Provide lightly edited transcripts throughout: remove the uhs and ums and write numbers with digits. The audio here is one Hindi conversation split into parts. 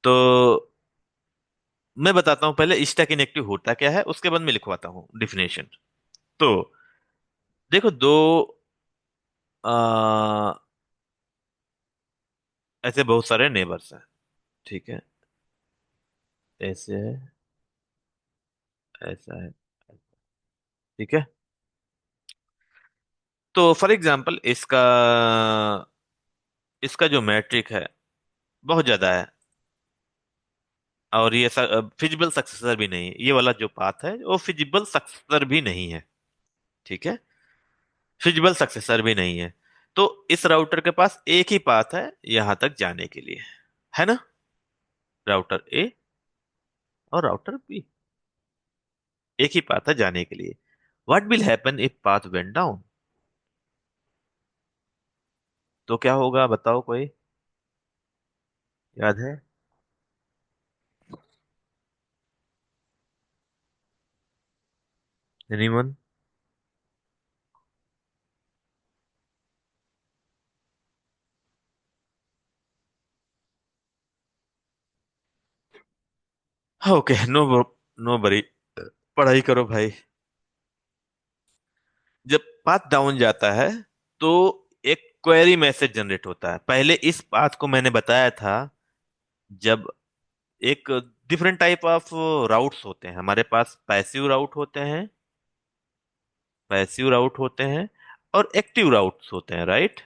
तो मैं बताता हूं पहले स्टैक इनएक्टिव होता क्या है, उसके बाद मैं लिखवाता हूँ डिफिनेशन। तो देखो, दो आ, ऐसे बहुत सारे नेबर्स हैं। ठीक है, ऐसे है, ऐसा है, ठीक है। तो फॉर एग्जांपल इसका जो मैट्रिक है बहुत ज्यादा है, और ये फिजिबल सक्सेसर भी नहीं है। ये वाला जो पाथ है वो फिजिबल सक्सेसर भी नहीं है। ठीक है, फिजिबल सक्सेसर भी नहीं है। तो इस राउटर के पास एक ही पाथ है यहां तक जाने के लिए, है ना? राउटर ए और राउटर बी, एक ही पाथ है जाने के लिए। What will happen if path went down? तो क्या होगा बताओ, कोई याद है? एनीवन? ओके, नो बरी, पढ़ाई करो भाई। जब पाथ डाउन जाता है तो एक क्वेरी मैसेज जनरेट होता है। पहले इस पाथ को मैंने बताया था, जब एक डिफरेंट टाइप ऑफ राउट्स होते हैं हमारे पास। पैसिव राउट होते हैं और एक्टिव राउट्स होते हैं, राइट?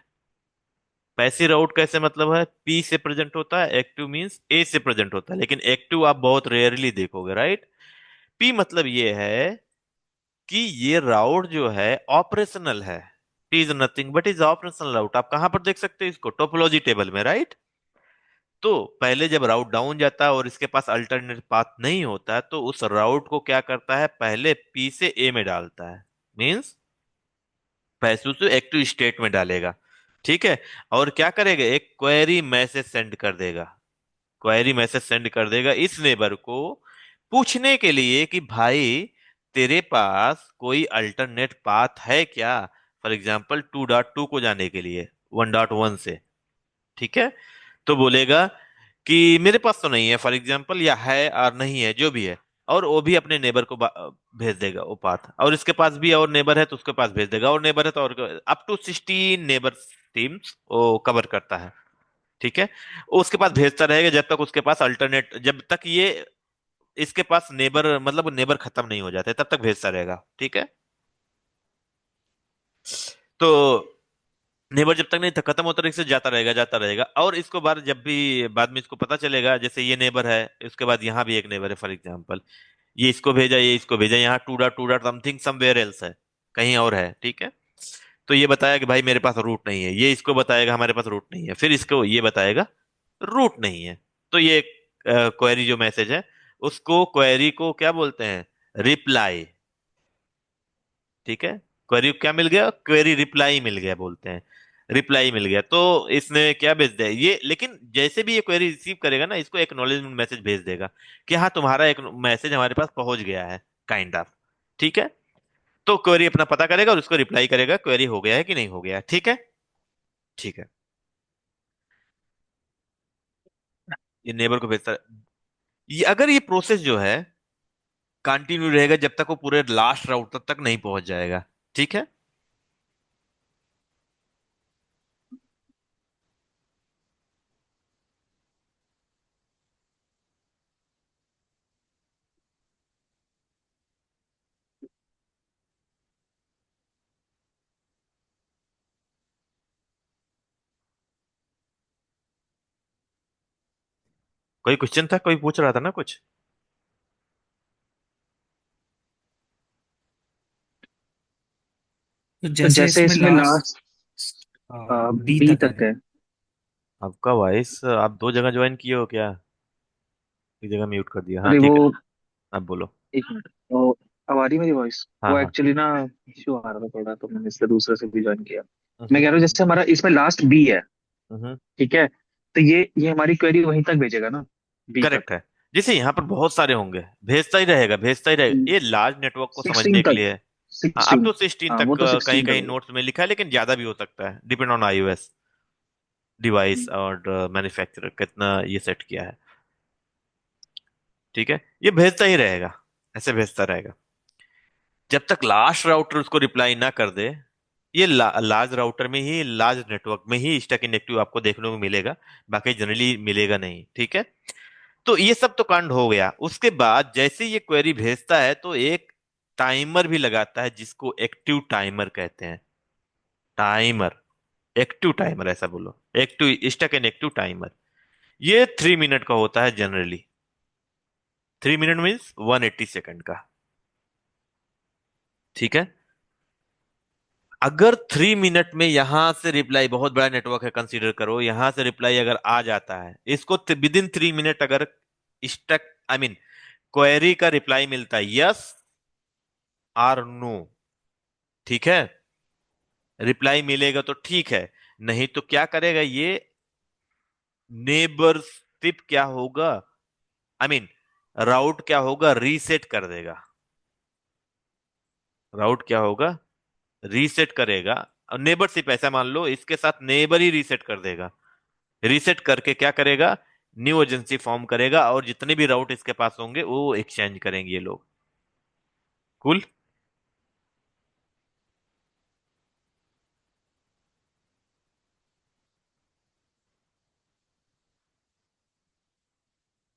पैसिव राउट कैसे मतलब है, पी से प्रेजेंट होता है, एक्टिव मींस ए से प्रेजेंट होता है, लेकिन एक्टिव आप बहुत रेयरली देखोगे, राइट? पी मतलब ये है कि ये राउट जो है ऑपरेशनल है। Is nothing but is operational route. आप कहां पर देख सकते हो इसको? टोपोलॉजी टेबल में, राइट? तो पहले जब राउट डाउन जाता है और इसके पास अल्टरनेट पाथ नहीं होता है, तो उस राउट को क्या करता है, पहले पी से ए में डालता है। मीन्स पैसों से एक्टिव स्टेट में डालेगा। ठीक है, और क्या करेगा, एक क्वेरी मैसेज सेंड कर देगा। क्वेरी मैसेज सेंड कर देगा इस नेबर को, पूछने के लिए कि भाई तेरे पास कोई अल्टरनेट पाथ है क्या, फॉर एग्जाम्पल 2.2 को जाने के लिए 1.1 से। ठीक है, तो बोलेगा कि मेरे पास तो नहीं है फॉर एग्जाम्पल, या है और नहीं है, जो भी है। और वो भी अपने नेबर को भेज देगा वो पाथ, और इसके पास भी और नेबर है तो उसके पास भेज देगा, और नेबर है तो और अप टू 16 नेबर टीम्स वो कवर करता है। ठीक है, वो उसके पास भेजता रहेगा जब तक उसके पास अल्टरनेट, जब तक ये इसके पास नेबर मतलब नेबर खत्म नहीं हो जाते तब तक भेजता रहेगा। ठीक है, तो नेबर जब तक नहीं खत्म होता रहेगा, इससे जाता रहेगा। और इसको बार जब भी बाद में इसको पता चलेगा, जैसे ये नेबर है, उसके बाद यहाँ भी एक नेबर है फॉर एग्जाम्पल, ये इसको भेजा, ये इसको भेजा, यहाँ to dot something somewhere else है, कहीं और है। ठीक है, तो ये बताया कि भाई मेरे पास रूट नहीं है, ये इसको बताएगा हमारे पास रूट नहीं है, फिर इसको ये बताएगा रूट नहीं है। तो ये क्वेरी जो मैसेज है, उसको क्वेरी को क्या बोलते हैं, रिप्लाई। ठीक है, क्वेरी क्या मिल गया, क्वेरी रिप्लाई मिल गया बोलते हैं, रिप्लाई मिल गया। तो इसने क्या भेज दिया ये, लेकिन जैसे भी ये क्वेरी रिसीव करेगा ना, इसको एक्नॉलेजमेंट मैसेज भेज देगा कि हाँ तुम्हारा एक मैसेज हमारे पास पहुंच गया है, काइंड ऑफ। ठीक है, तो क्वेरी अपना पता करेगा और उसको रिप्लाई करेगा क्वेरी हो गया है कि नहीं हो गया। ठीक है, ठीक है, ये नेबर को भेजता है। ये अगर ये प्रोसेस जो है कंटिन्यू रहेगा जब तक वो पूरे लास्ट राउट तक नहीं पहुंच जाएगा। ठीक है, कोई क्वेश्चन था, कोई पूछ रहा था ना कुछ? तो तो जैसे जैसे इसमें इसमें लास्ट लास्ट बी बी तक तक है। है। आपका वॉइस, आप दो जगह ज्वाइन किए हो क्या? एक जगह म्यूट कर दिया, हाँ अरे वो, ठीक है, आप बोलो। एक मिनट, वो अब आ रही मेरी वॉइस? हाँ वो हाँ। एक्चुअली ना इश्यू आ रहा था थोड़ा, तो मैंने इसलिए दूसरे से भी ज्वाइन किया। मैं हम्म। कह रहा हूँ जैसे हमारा इसमें लास्ट बी है, हम्म। ठीक है, तो ये हमारी क्वेरी वहीं तक भेजेगा ना, बी तक। करेक्ट है। जैसे यहाँ पर बहुत सारे होंगे, भेजता ही रहेगा भेजता ही रहेगा, ये लार्ज नेटवर्क को 16 समझने के तक, लिए है। हाँ, अप 16। टू 16 हाँ तक वो तो कहीं 16 कहीं तक नोट्स में लिखा है, लेकिन ज्यादा भी हो सकता है, डिपेंड ऑन iOS डिवाइस है। और मैन्युफैक्चरर कितना ये सेट किया है। ठीक है, ये भेजता ही रहेगा, ऐसे भेजता रहेगा जब तक लास्ट राउटर उसको रिप्लाई ना कर दे। ये लार्ज राउटर में ही, लार्ज नेटवर्क में ही स्टक इनएक्टिव आपको देखने को मिलेगा, बाकी जनरली मिलेगा नहीं। ठीक है, तो ये सब तो कांड हो गया। उसके बाद जैसे ये क्वेरी भेजता है तो एक टाइमर भी लगाता है, जिसको एक्टिव टाइमर कहते हैं। टाइमर, एक्टिव टाइमर ऐसा बोलो, active stuck in active timer. ये 3 मिनट का होता है जनरली। 3 मिनट मीन्स 180 सेकंड का। ठीक है, अगर 3 मिनट में यहां से रिप्लाई, बहुत बड़ा नेटवर्क है कंसीडर करो, यहां से रिप्लाई अगर आ जाता है, इसको विद इन 3 मिनट अगर स्टक, आई मीन क्वेरी का रिप्लाई मिलता है यस और नो, ठीक है, रिप्लाई मिलेगा तो ठीक है, नहीं तो क्या करेगा ये, नेबरशिप क्या होगा, आई मीन राउट क्या होगा, रीसेट कर देगा। राउट क्या होगा, रीसेट करेगा। और नेबरशिप ऐसा मान लो, इसके साथ नेबर ही रीसेट कर देगा। रीसेट करके क्या करेगा, न्यू एजेंसी फॉर्म करेगा, और जितने भी राउट इसके पास होंगे वो एक्सचेंज करेंगे ये लोग। कुल।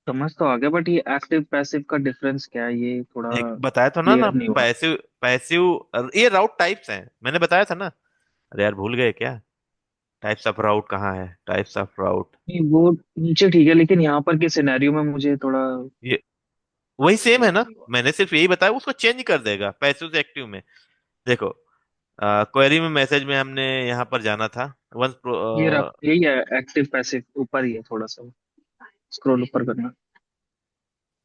समझ तो आ गया, बट ये एक्टिव पैसिव का डिफरेंस क्या है, ये थोड़ा एक बताया था ना क्लियर नहीं आपको, हुआ। पैसिव पैसिव, ये राउट टाइप्स हैं, मैंने बताया था ना। अरे यार भूल गए क्या, टाइप्स ऑफ राउट कहाँ है, टाइप्स ऑफ राउट। नहीं, वो नीचे ठीक है, लेकिन यहाँ पर के सिनेरियो में मुझे थोड़ा ये वही सेम है क्लियर ना, नहीं हुआ। मैंने सिर्फ यही बताया, उसको चेंज कर देगा पैसिव से एक्टिव में। देखो, क्वेरी में मैसेज में हमने यहाँ पर जाना था वंस। ये रहा, यही है एक्टिव पैसिव, ऊपर ही है, थोड़ा सा स्क्रॉल ऊपर करना।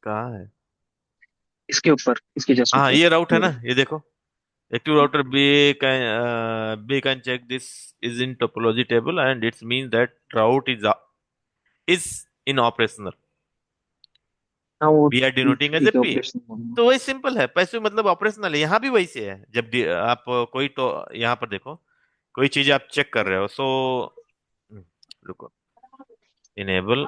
कहाँ है, इसके ऊपर, इसके जस्ट हाँ ऊपर। ये राउट है ये ना, रहा। ये देखो, active router B can check this is in topology table and it means that route is in operational. हाँ, वो We are denoting as a ठीक है, P। ऑपरेशन होगा। तो वही सिंपल है, पैसिव मतलब ऑपरेशनल है, यहाँ भी वही से है। जब आप कोई तो यहाँ पर देखो, कोई चीज आप चेक कर रहे हो, सो रुको, इनेबल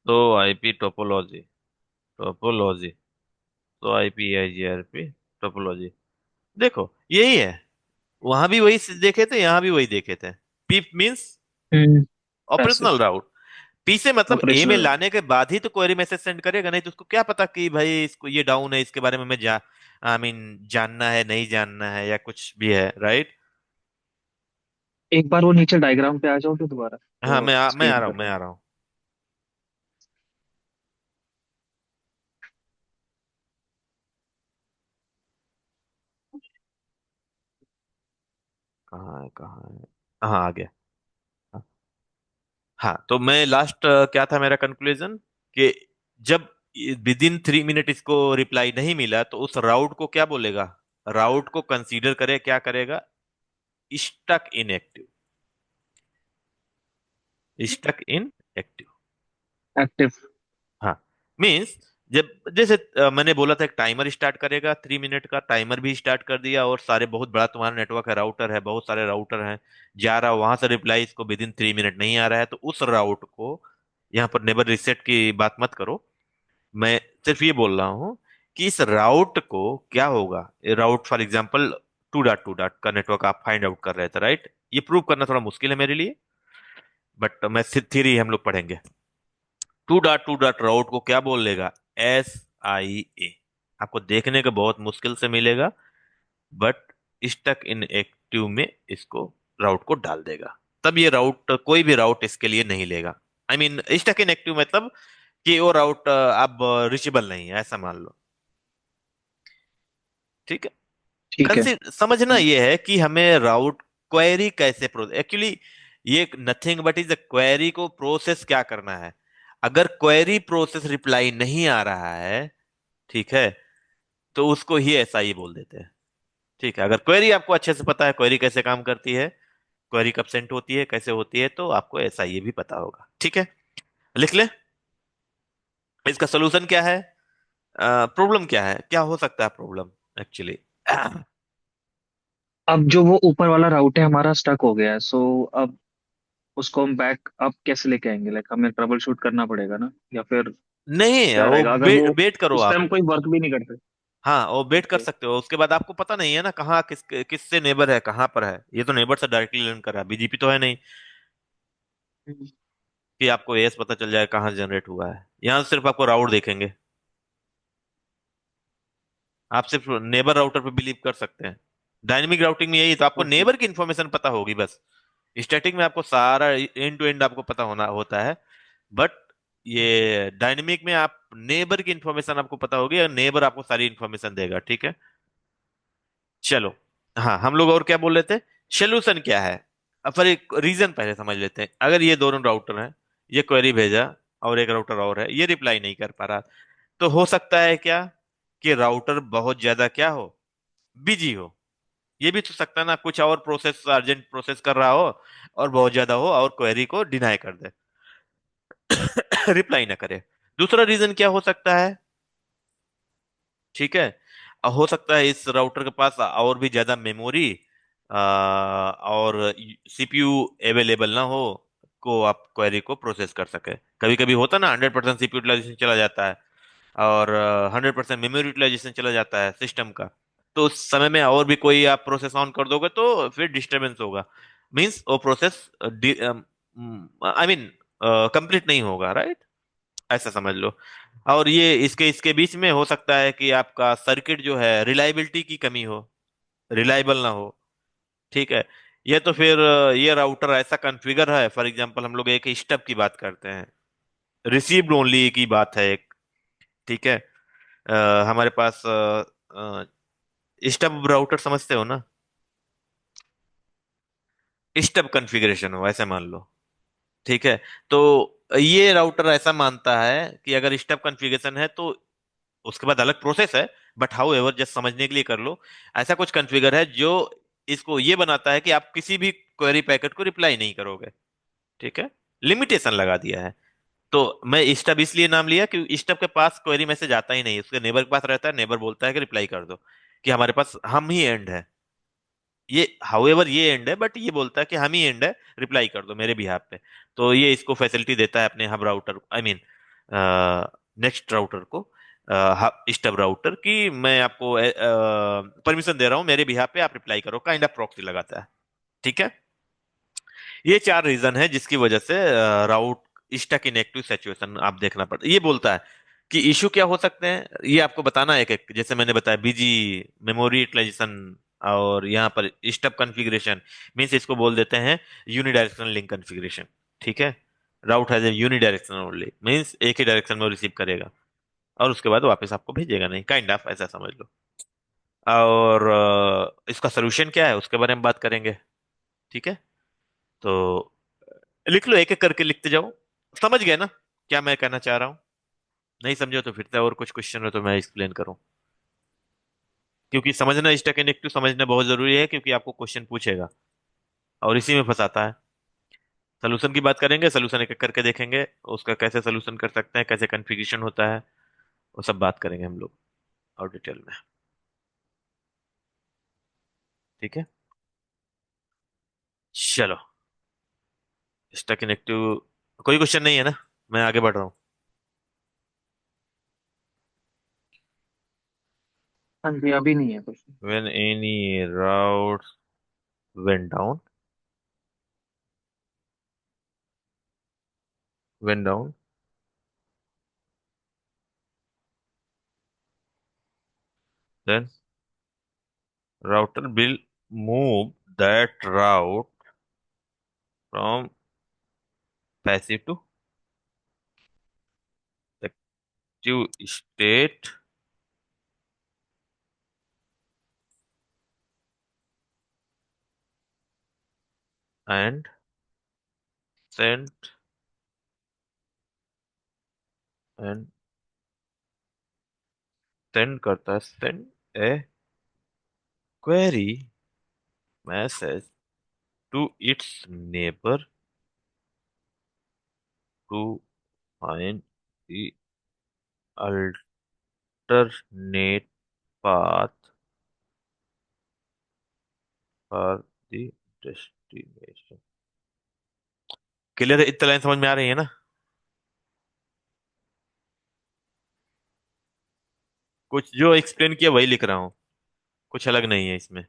तो आईपी टोपोलॉजी, टोपोलॉजी तो आईपी आईजीआरपी टोपोलॉजी, देखो यही है। वहां भी वही देखे थे, यहाँ भी वही देखे थे। पी मींस पैसिव, ऑपरेशनल राउट। पी से मतलब ए में ऑपरेशनल। लाने के बाद ही तो क्वेरी मैसेज सेंड करेगा, नहीं तो उसको क्या पता कि भाई इसको ये डाउन है, इसके बारे में मैं जा, आई मीन जानना है नहीं जानना है या कुछ भी है, राइट। एक बार वो नीचे डायग्राम पे आ जाओ तो दोबारा, हाँ वो मैं आ एक्सप्लेन रहा कर हूँ, मैं रहा आ हूँ। रहा हूँ। कहाँ है, कहाँ है, हाँ आ गया। हाँ, हाँ, तो मैं लास्ट क्या था मेरा कंक्लूजन, कि जब विद इन 3 मिनट इसको रिप्लाई नहीं मिला तो उस राउट को क्या बोलेगा, राउट को कंसीडर करे, क्या करेगा, stuck in active, stuck in active. Active. हाँ, मीन्स जब जैसे मैंने बोला था एक टाइमर स्टार्ट करेगा, 3 मिनट का टाइमर भी स्टार्ट कर दिया, और सारे बहुत बड़ा तुम्हारा नेटवर्क है, राउटर है, बहुत सारे राउटर हैं, जा रहा वहां से रिप्लाई इसको विद इन 3 मिनट नहीं आ रहा है, तो उस राउट को, यहाँ पर नेबर रिसेट की बात मत करो, मैं सिर्फ ये बोल रहा हूँ कि इस राउट को क्या होगा, राउट फॉर एग्जाम्पल 2.2 का नेटवर्क आप फाइंड आउट कर रहे थे, राइट। ये प्रूव करना थोड़ा मुश्किल है मेरे लिए, बट मैं थ्योरी हम लोग पढ़ेंगे। 2.2 राउट को क्या बोल लेगा, SIA। आपको देखने का बहुत मुश्किल से मिलेगा, बट स्टक इन एक्टिव में इसको, राउट को डाल देगा। तब ये राउट, कोई भी राउट इसके लिए नहीं लेगा। I mean stuck in active मतलब कि वो राउट अब रिचेबल नहीं है, ऐसा मान लो। ठीक है, ठीक है। समझना ये है कि हमें राउट क्वेरी कैसे प्रोसेस, एक्चुअली ये nothing but is a query को प्रोसेस क्या करना है। अगर क्वेरी प्रोसेस रिप्लाई नहीं आ रहा है, ठीक है, तो उसको ही ऐसा ही बोल देते हैं। ठीक है, अगर क्वेरी आपको अच्छे से पता है, क्वेरी कैसे काम करती है, क्वेरी कब सेंड होती है, कैसे होती है, तो आपको ऐसा ये भी पता होगा। ठीक है, लिख ले। इसका सोल्यूशन क्या है, प्रॉब्लम क्या है, क्या हो सकता है प्रॉब्लम एक्चुअली। अब जो वो ऊपर वाला राउट है हमारा स्टक हो गया है, सो अब उसको हम बैक अप कैसे लेके आएंगे? लाइक हमें ट्रबल शूट करना पड़ेगा ना, या फिर नहीं, क्या वो रहेगा अगर वो वेट करो उस आप। टाइम कोई वर्क भी नहीं करते? हाँ, वो वेट कर ओके। सकते हो, उसके बाद आपको पता नहीं है ना कहाँ किससे नेबर है, कहाँ पर है। ये तो नेबर से डायरेक्टली लिंक कर रहा है, बीजीपी तो है नहीं कि आपको एस पता चल जाए कहाँ जनरेट हुआ है। यहाँ सिर्फ आपको राउट देखेंगे। आप सिर्फ नेबर राउटर पे बिलीव कर सकते हैं। डायनेमिक राउटिंग में यही तो आपको ओके। नेबर की इन्फॉर्मेशन पता होगी बस। स्टैटिक में आपको सारा एंड टू एंड आपको पता होना होता है। बट ये डायनेमिक में आप नेबर की इन्फॉर्मेशन आपको पता होगी, और नेबर आपको सारी इन्फॉर्मेशन देगा, ठीक है। चलो, हाँ, हम लोग और क्या बोल रहे थे, सोल्यूशन क्या है। अब पर एक रीजन पहले समझ लेते हैं। अगर ये दोनों राउटर हैं, ये क्वेरी भेजा और एक राउटर और है, ये रिप्लाई नहीं कर पा रहा, तो हो सकता है क्या कि राउटर बहुत ज्यादा क्या हो, बिजी हो। ये भी तो सकता है ना, कुछ और प्रोसेस अर्जेंट प्रोसेस कर रहा हो और बहुत ज्यादा हो और क्वेरी को डिनाई कर दे, रिप्लाई ना करे। दूसरा रीजन क्या हो सकता है, ठीक है। हो सकता है इस राउटर के पास और भी ज्यादा मेमोरी और सीपीयू अवेलेबल ना हो, को आप क्वेरी को प्रोसेस कर सके। कभी कभी होता ना 100% सीपीयू यूटिलाइजेशन चला जाता है और 100% मेमोरी यूटिलाइजेशन चला जाता है सिस्टम का। तो उस समय में और भी कोई आप प्रोसेस ऑन कर दोगे तो फिर डिस्टरबेंस होगा। मीन्स वो प्रोसेस आई मीन कंप्लीट नहीं होगा, राइट। ऐसा समझ लो। और ये इसके इसके बीच में हो सकता है कि आपका सर्किट जो है रिलायबिलिटी की कमी हो, रिलायबल ना हो, ठीक है। ये तो फिर ये राउटर ऐसा कॉन्फ़िगर है, फॉर एग्जांपल हम लोग एक स्टब की बात करते हैं, रिसीव्ड ओनली की बात है एक, ठीक है। हमारे पास स्टब राउटर समझते हो ना, स्टब कॉन्फ़िगरेशन हो ऐसे मान लो, ठीक है। तो ये राउटर ऐसा मानता है कि अगर स्टब कॉन्फ़िगरेशन है तो उसके बाद अलग प्रोसेस है, बट हाउ एवर जस्ट समझने के लिए कर लो। ऐसा कुछ कॉन्फ़िगर है जो इसको ये बनाता है कि आप किसी भी क्वेरी पैकेट को रिप्लाई नहीं करोगे, ठीक है। लिमिटेशन लगा दिया है। तो मैं स्टब इसलिए नाम लिया कि स्टब के पास क्वेरी मैसेज आता ही नहीं, उसके नेबर के पास रहता है, नेबर बोलता है कि रिप्लाई कर दो, कि हमारे पास हम ही एंड है। ये हाउएवर ये एंड है, बट ये बोलता है कि हम ही एंड है, रिप्लाई कर दो मेरे बिहाफ पे। तो ये इसको फैसिलिटी देता है अपने hub router, I mean next router को, स्टब राउटर, कि मैं आपको परमिशन दे रहा हूँ मेरे बिहाफ पे, आप रिप्लाई करो, काइंड ऑफ प्रॉक्सी लगाता है, ठीक है। ये चार रीजन है जिसकी वजह से राउट स्टक इन एक्टिव सिचुएशन आप देखना पड़ता है। ये बोलता है कि इशू क्या हो सकते हैं, ये आपको बताना है। एक एक जैसे मैंने बताया, बिजी, मेमोरी यूटिलाइजेशन, और यहाँ पर स्टब कॉन्फ़िगरेशन, मीन्स इसको बोल देते हैं यूनिडायरेक्शनल लिंक कॉन्फ़िगरेशन, ठीक है। Route has a unidirectional only, means एक ही डायरेक्शन में रिसीव करेगा और उसके बाद वापस आपको भेजेगा नहीं, काइंड ऑफ ऐसा समझ लो। और इसका सोल्यूशन क्या है उसके बारे में बात करेंगे, ठीक है। तो लिख लो, एक एक करके लिखते जाओ। समझ गए ना क्या मैं कहना चाह रहा हूँ? नहीं समझो तो फिर से और कुछ क्वेश्चन हो तो मैं एक्सप्लेन करूँ, क्योंकि समझना स्टैक इनेक्टिव समझना बहुत जरूरी है, क्योंकि आपको क्वेश्चन पूछेगा और इसी में फंसाता है। सोल्यूशन की बात करेंगे, सोल्यूशन एक एक करके देखेंगे, उसका कैसे सोल्यूशन कर सकते हैं, कैसे कन्फिग्रेशन होता है, वो सब बात करेंगे हम लोग और डिटेल में, ठीक है। चलो, स्टैक इनेक्टिव कोई क्वेश्चन नहीं है ना, मैं आगे बढ़ रहा हूँ। हाँ जी, अभी नहीं है कुछ। when any route went down went down then router will move that route from passive to active state and send and send करता है, send a query message to its neighbor to find the alternate path for the destination। Clear है? इतना लाइन समझ में आ रही है ना? कुछ जो एक्सप्लेन किया वही लिख रहा हूँ, कुछ अलग नहीं है इसमें।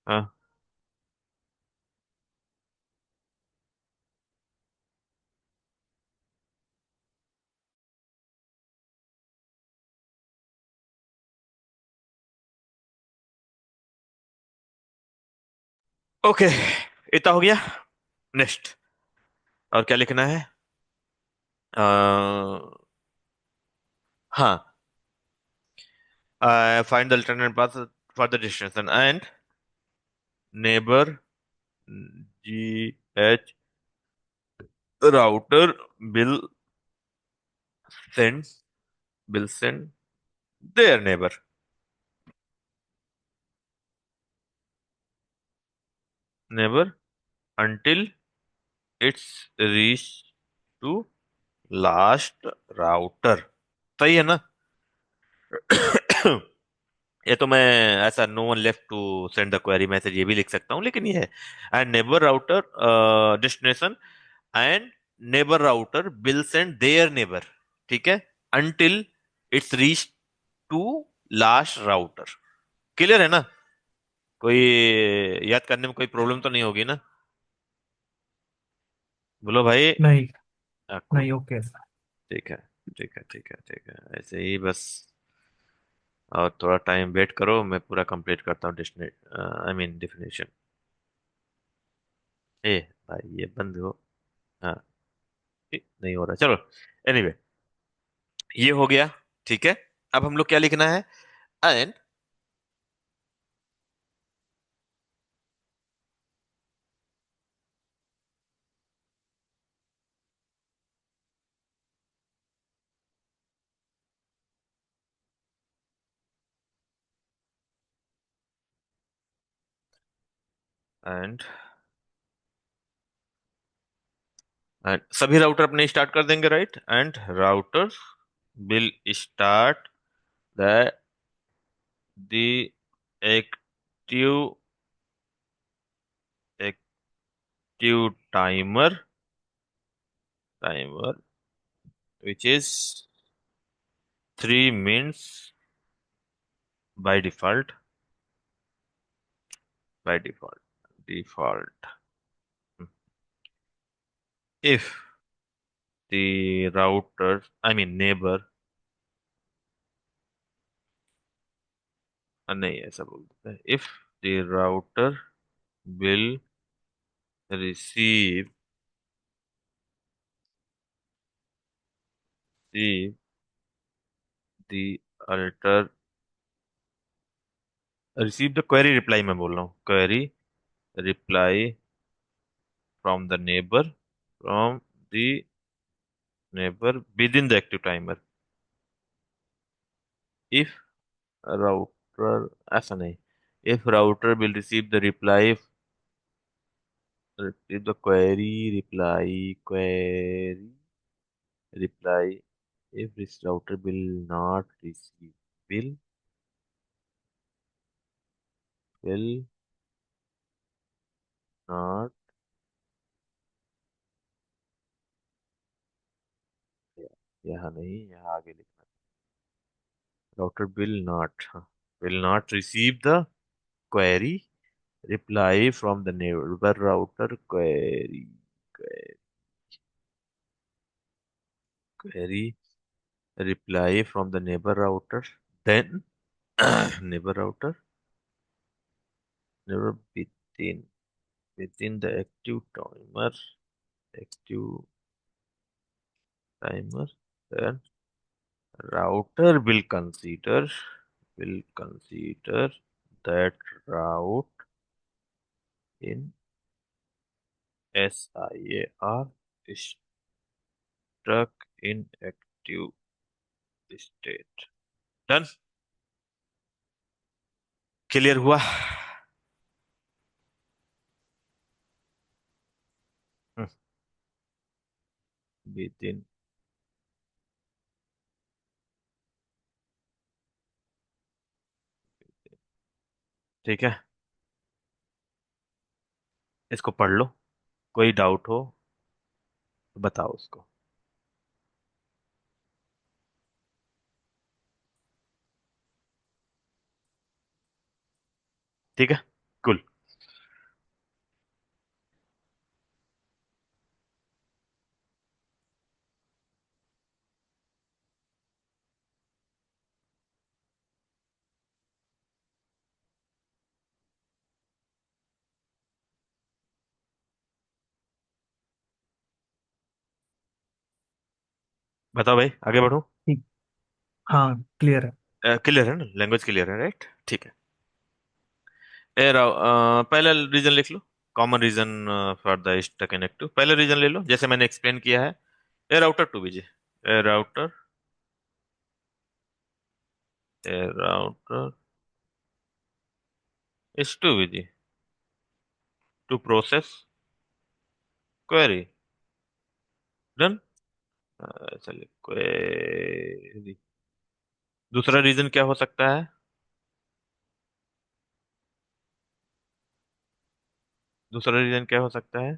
हाँ। ओके, इतना हो गया। नेक्स्ट, और क्या लिखना है? हाँ, find the alternate path for the destination and neighbour ji H router will send will send their neighbor until it's reached to last router। सही है ना? ये तो मैं ऐसा no one left to send the query message ये भी लिख सकता हूँ, लेकिन ये है and neighbour router destination and neighbour router will send their neighbour, ठीक है, until it's reach to last router. Clear है ना? कोई याद करने में कोई प्रॉब्लम तो नहीं होगी ना? बोलो भाई। नहीं। आपको नहीं, ओके। ठीक है, ठीक है, ठीक है, ठीक है, ऐसे ही बस। और थोड़ा टाइम वेट करो, मैं पूरा कंप्लीट करता हूँ डेस्टिनेट आई मीन डेफिनेशन। ए भाई ये बंद हो। हाँ, नहीं हो रहा, चलो। एनीवे, ये हो गया, ठीक है। अब हम लोग क्या लिखना है? एंड एंड एंड सभी राउटर अपने स्टार्ट कर देंगे, right? And router will start the active active timer which is 3 minutes by default, by default if the router, I mean neighbor, नहीं ऐसा बोलते हैं, if the router will receive the the alter receive the query reply, मैं बोल रहा हूँ query reply from the neighbor within the active timer, if router, ऐसा नहीं, if router will receive the reply, receive the query reply if this router will will not, यहाँ नहीं, यहाँ आगे लिखना, router will not receive the query reply from the neighbor router query reply from the neighbor router, then neighbor router neighbor within the active timer, then router will consider that route in SIAR stuck in active state। Done? Clear हुआ? विदिन ठीक है, इसको पढ़ लो, कोई डाउट हो तो बताओ उसको। ठीक है, कुल। बताओ भाई, आगे बढ़ो। ठीक। हाँ, क्लियर है। क्लियर है ना, लैंग्वेज क्लियर है, राइट? ठीक है। पहला रीजन लिख लो, common reason for the stuck connective. पहला रीजन ले लो, जैसे मैंने एक्सप्लेन किया है। A router too busy, a router, a router is too busy to process query. Done. चलिए, क्वेरी। दूसरा रीजन क्या हो सकता है? दूसरा रीजन क्या हो सकता है?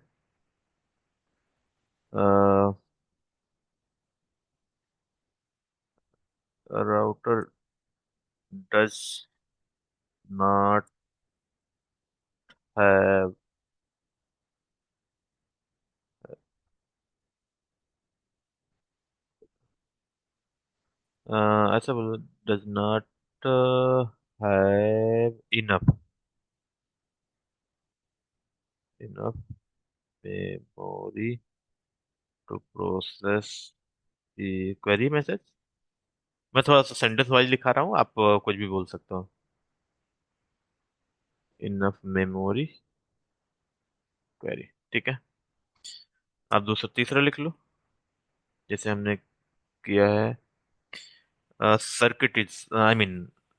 राउटर डज नॉट हैव, ऐसा बोलो, does not have enough, enough memory to process the query message. मैं थोड़ा सा सेंटेंस वाइज लिखा रहा हूँ, आप कुछ भी बोल सकते हो। इनफ मेमोरी क्वेरी, ठीक है। आप दूसरा तीसरा लिख लो, जैसे हमने किया है। Circuit is, I mean,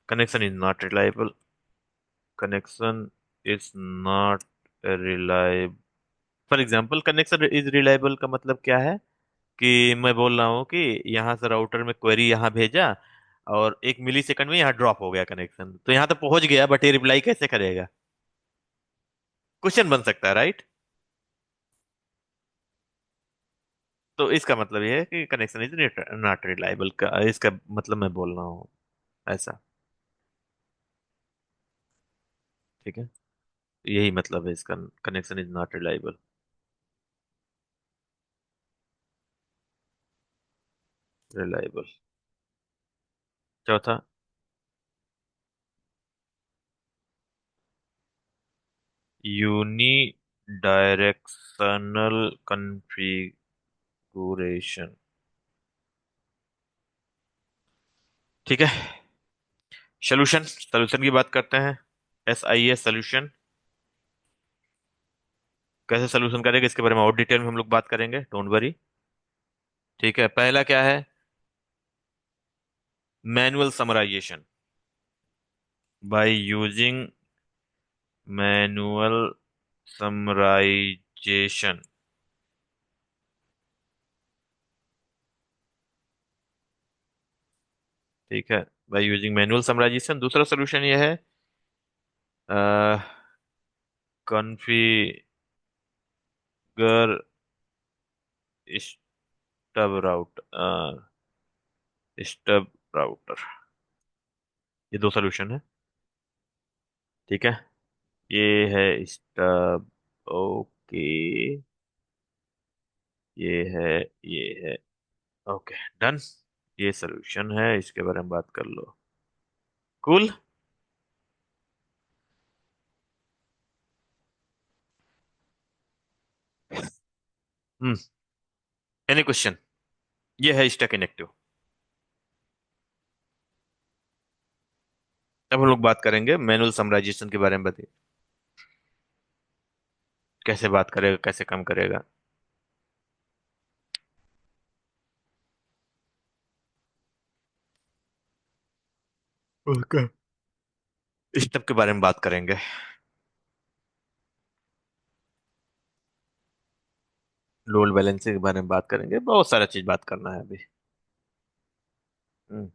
connection is not reliable, connection is not reliable. For example, connection is reliable का मतलब क्या है? कि मैं बोल रहा हूँ कि यहाँ से राउटर में क्वेरी यहाँ भेजा, और 1 मिली सेकंड में यहाँ ड्रॉप हो गया कनेक्शन, तो यहाँ तो पहुंच गया, बट ये रिप्लाई कैसे करेगा? क्वेश्चन बन सकता है, राइट? तो इसका मतलब ये है कि कनेक्शन इज नॉट रिलायबल का इसका मतलब मैं बोल रहा हूँ ऐसा। ठीक है, यही मतलब है इसका, connection is not reliable, reliable. चौथा, यूनी डायरेक्शनल कॉन्फ़िगरेशन। ठीक है, सोल्यूशन, सोल्यूशन की बात करते हैं। SIA सोल्यूशन, कैसे सोल्यूशन करेंगे इसके बारे में और डिटेल में हम लोग बात करेंगे, डोंट वरी। ठीक है, पहला क्या है? Manual summarization, by using manual summarization. ठीक है, बाय यूजिंग मैनुअल समराइजेशन। दूसरा सोल्यूशन ये है, configure stub route, stub router. ये दो सोल्यूशन है। ठीक है, ये है स्टब, ओके, ये है, ये है, ओके, डन। ये सोल्यूशन है, इसके बारे में बात कर लो। कूल। हम्म, एनी क्वेश्चन? ये है स्टैक इनएक्टिव। अब हम लोग बात करेंगे मैनुअल समराइजेशन के बारे में। बताइए कैसे बात करेगा, कैसे काम करेगा। ओके, स्टेप के बारे में बात करेंगे, लोड बैलेंसिंग के बारे में बात करेंगे, बहुत सारा चीज बात करना है अभी। हम्म